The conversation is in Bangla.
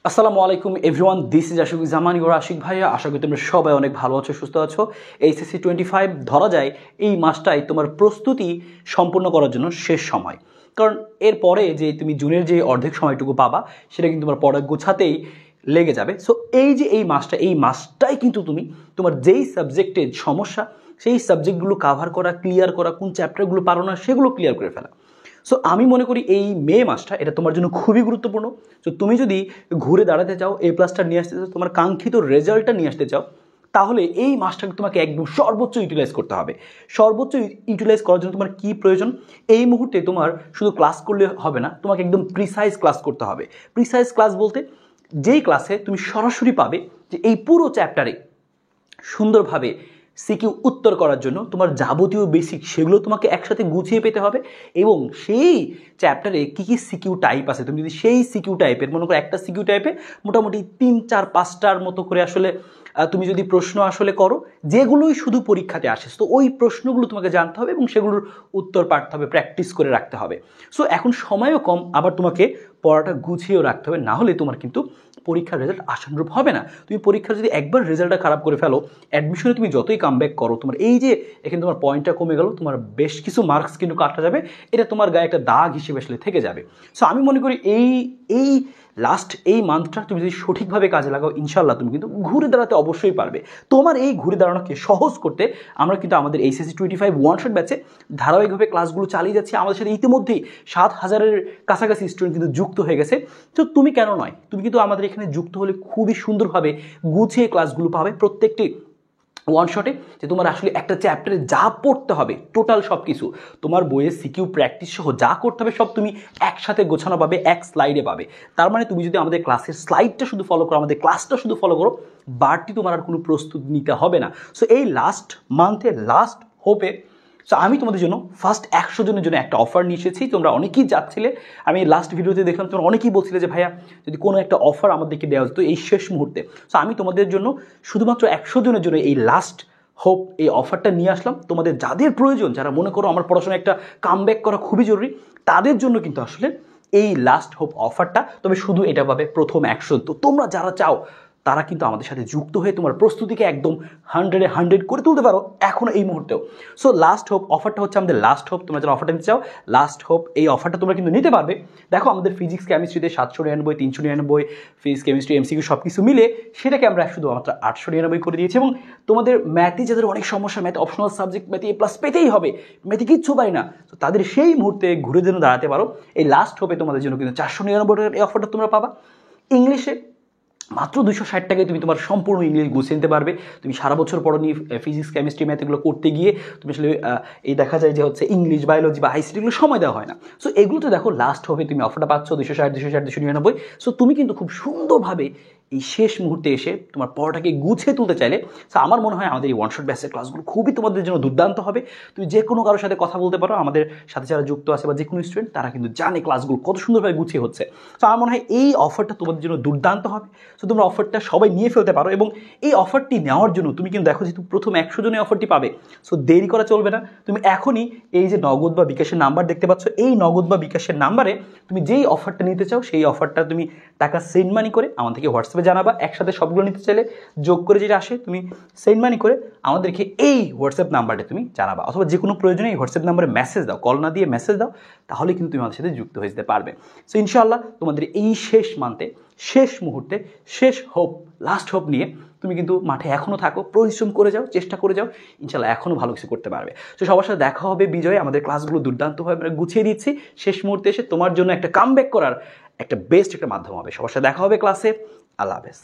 আসসালামু আলাইকুম everyone, this is Ashik Zaman your Ashik ভাইয়া। আশা করি তোমরা সবাই অনেক ভালো আছো, সুস্থ আছো। এইচএসসি 25 ধরা যায় এই মাসটাই তোমার প্রস্তুতি সম্পূর্ণ করার জন্য শেষ সময়। কারণ এরপরে যে তুমি জুনের যে অর্ধেক সময়টুকু পাবা সেটা কিন্তু তোমার পড়া গোছাতেই লেগে যাবে। সো এই যে এই মাসটাই কিন্তু তুমি তোমার যেই সাবজেক্টের সমস্যা সেই সাবজেক্টগুলো কাভার করা, ক্লিয়ার করা, কোন চ্যাপ্টারগুলো পারো না সেগুলো ক্লিয়ার করে ফেলা। সো আমি মনে করি এই মে মাসটা এটা তোমার জন্য খুবই গুরুত্বপূর্ণ। তো তুমি যদি ঘুরে দাঁড়াতে চাও, এ প্লাসটা নিয়ে আসতে চাও, তোমার কাঙ্ক্ষিত রেজাল্টটা নিয়ে আসতে চাও, তাহলে এই মাসটাকে তোমাকে একদম সর্বোচ্চ ইউটিলাইজ করতে হবে। সর্বোচ্চ ইউটিলাইজ করার জন্য তোমার কী প্রয়োজন? এই মুহূর্তে তোমার শুধু ক্লাস করলে হবে না, তোমাকে একদম প্রিসাইজ ক্লাস করতে হবে। প্রিসাইজ ক্লাস বলতে যেই ক্লাসে তুমি সরাসরি পাবে যে এই পুরো চ্যাপ্টারে সুন্দরভাবে সিকিউ উত্তর করার জন্য তোমার যাবতীয় বেসিক সেগুলো তোমাকে একসাথে গুছিয়ে পেতে হবে। এবং সেই চ্যাপ্টারে কী কী সিকিউ টাইপ আছে, তুমি যদি সেই সিকিউ টাইপের মনে করো একটা সিকিউ টাইপে মোটামুটি 3-4-5টার মতো করে আসলে তুমি যদি প্রশ্ন আসলে করো যেগুলোই শুধু পরীক্ষাতে আসে, তো ওই প্রশ্নগুলো তোমাকে জানতে হবে এবং সেগুলোর উত্তর পাঠতে হবে, প্র্যাকটিস করে রাখতে হবে। সো এখন সময়ও কম, আবার তোমাকে পড়াটা গুছিয়েও রাখতে হবে, না হলে তোমার কিন্তু পরীক্ষার রেজাল্ট আশানুরূপ হবে না। তুমি পরীক্ষার যদি একবার রেজাল্টটা খারাপ করে ফেলো, অ্যাডমিশনে তুমি যতই কামব্যাক করো, তোমার এই যে এখানে তোমার পয়েন্টটা কমে গেল, তোমার বেশ কিছু মার্কস কিন্তু কাটা যাবে, এটা তোমার গায়ে একটা দাগ হিসেবে আসলে থেকে যাবে। সো আমি মনে করি এই লাস্ট এই মান্থটা তুমি যদি সঠিকভাবে কাজে লাগাও, ইনশাল্লাহ তুমি কিন্তু ঘুরে দাঁড়াতে অবশ্যই পারবে। তোমার এই ঘুরে দাঁড়ানোকে সহজ করতে আমরা কিন্তু আমাদের এইচএসসি 25 ওয়ান শট ব্যাচে ধারাবাহিকভাবে ক্লাসগুলো চালিয়ে যাচ্ছি। আমাদের সাথে ইতিমধ্যেই 7,000-এর কাছাকাছি স্টুডেন্ট কিন্তু যুক্ত হয়ে গেছে। তো তুমি কেন নয়, তুমি কিন্তু আমাদের এখানে যুক্ত হলে খুবই সুন্দরভাবে গুছিয়ে ক্লাসগুলো পাবে প্রত্যেকটি ওয়ান শটে। যে তোমার আসলে একটা চ্যাপ্টারে যা পড়তে হবে টোটাল সব কিছু, তোমার বইয়ের সিকিউ প্র্যাকটিস সহ যা করতে হবে সব তুমি একসাথে গোছানো পাবে, এক স্লাইডে পাবে। তার মানে তুমি যদি আমাদের ক্লাসের স্লাইডটা শুধু ফলো করো, আমাদের ক্লাসটা শুধু ফলো করো, বাড়তি তোমার আর কোনো প্রস্তুতি নিতে হবে না। সো এই লাস্ট মান্থে লাস্ট হোপে সো আমি তোমাদের জন্য ফার্স্ট 100 জনের জন্য একটা অফার নিয়ে এসেছি। তোমরা অনেকেই যাচ্ছিলে, আমি লাস্ট ভিডিওতে দেখলাম তোমরা অনেকেই বলছিলে যে ভাইয়া যদি কোনো একটা অফার আমাদেরকে দেওয়া যেত এই শেষ মুহূর্তে। সো আমি তোমাদের জন্য শুধুমাত্র 100 জনের জন্য এই লাস্ট হোপ এই অফারটা নিয়ে আসলাম। তোমাদের যাদের প্রয়োজন, যারা মনে করো আমার পড়াশোনায় একটা কামব্যাক করা খুবই জরুরি, তাদের জন্য কিন্তু আসলে এই লাস্ট হোপ অফারটা। তবে শুধু এটা পাবে প্রথম 100। তো তোমরা যারা চাও তারা কিন্তু আমাদের সাথে যুক্ত হয়ে তোমার প্রস্তুতিকে একদম 100-এ 100 করে তুলতে পারো এখন এই মুহূর্তেও। সো লাস্ট হোপ অফারটা হচ্ছে আমাদের লাস্ট হোপ। তোমরা যারা অফারটা নিতে চাও লাস্ট হোপ এই অফারটা তোমরা কিন্তু নিতে পারবে। দেখো আমাদের ফিজিক্স কেমিস্ট্রিতে 799, 399, ফিজিক্স কেমিস্ট্রি এমসিকিউ সব কিছু মিলে সেটাকে আমরা শুধু মাত্র 899 করে দিয়েছি। এবং তোমাদের ম্যাথে যাদের অনেক সমস্যা, ম্যাথ অপশনাল সাবজেক্ট, ম্যাথে এ প্লাস পেতেই হবে, ম্যাথে কিচ্ছু পাই না, তো তাদের সেই মুহূর্তে ঘুরে যেন দাঁড়াতে পারো এই লাস্ট হোপে তোমাদের জন্য কিন্তু 499 টাকার এই অফারটা তোমরা পাবা। ইংলিশে মাত্র 260 টাকায় তুমি তোমার সম্পূর্ণ ইংলিশ গুছিয়ে নিতে পারবে। তুমি সারা বছর পড়ো নিয়ে ফিজিক্স কেমিস্ট্রি ম্যাথ এগুলো করতে গিয়ে তুমি আসলে এই দেখা যায় যে হচ্ছে ইংলিশ, বায়োলজি বা আইসিটি এগুলো সময় দেওয়া হয় না। সো এগুলোতে দেখো লাস্ট হবে তুমি অফারটা পাচ্ছ 260, 260, 299। সো তুমি কিন্তু খুব সুন্দরভাবে এই শেষ মুহূর্তে এসে তোমার পড়াটাকে গুছিয়ে তুলতে চাইলে সো আমার মনে হয় আমাদের এই ওয়ান শট ব্যাচের ক্লাসগুলো খুবই তোমাদের জন্য দুর্দান্ত হবে। তুমি যে কোনো কারোর সাথে কথা বলতে পারো, আমাদের সাথে যারা যুক্ত আছে বা যে কোনো স্টুডেন্ট তারা কিন্তু জানে ক্লাসগুলো কত সুন্দরভাবে গুছিয়ে হচ্ছে। সো আমার মনে হয় এই অফারটা তোমাদের জন্য দুর্দান্ত হবে। সো তোমরা অফারটা সবাই নিয়ে ফেলতে পারো। এবং এই অফারটি নেওয়ার জন্য তুমি কিন্তু দেখো যে তুমি প্রথম 100 জনের অফারটি পাবে। সো দেরি করা চলবে না, তুমি এখনই এই যে নগদ বা বিকাশের নাম্বার দেখতে পাচ্ছ, এই নগদ বা বিকাশের নাম্বারে তুমি যেই অফারটা নিতে চাও সেই অফারটা তুমি টাকা সেন্ড মানি করে আমাদেরকে হোয়াটসঅ্যাপে জানাবা। একসাথে সবগুলো নিতে চাইলে যোগ করে যেটা আসে তুমি সেন্ড মানি করে আমাদেরকে এই হোয়াটসঅ্যাপ নাম্বারটা তুমি জানাবা, অথবা যে কোনো প্রয়োজনে এই হোয়াটসঅ্যাপ নাম্বারে মেসেজ দাও, কল না দিয়ে মেসেজ দাও, তাহলে কিন্তু তুমি আমাদের সাথে যুক্ত হয়ে যেতে পারবে। সো ইনশাআল্লাহ তোমাদের এই শেষ মান্থে শেষ মুহূর্তে শেষ হোপ লাস্ট হোপ নিয়ে তুমি কিন্তু মাঠে এখনও থাকো, পরিশ্রম করে যাও, চেষ্টা করে যাও, ইনশাল্লাহ এখনও ভালো কিছু করতে পারবে। তো সবার সাথে দেখা হবে বিজয়ে। আমাদের ক্লাসগুলো দুর্দান্তভাবে আমরা গুছিয়ে দিচ্ছি, শেষ মুহূর্তে এসে তোমার জন্য একটা কামব্যাক করার একটা বেস্ট একটা মাধ্যম হবে। সবার সাথে দেখা হবে ক্লাসে। আল্লাহ হাফেজ।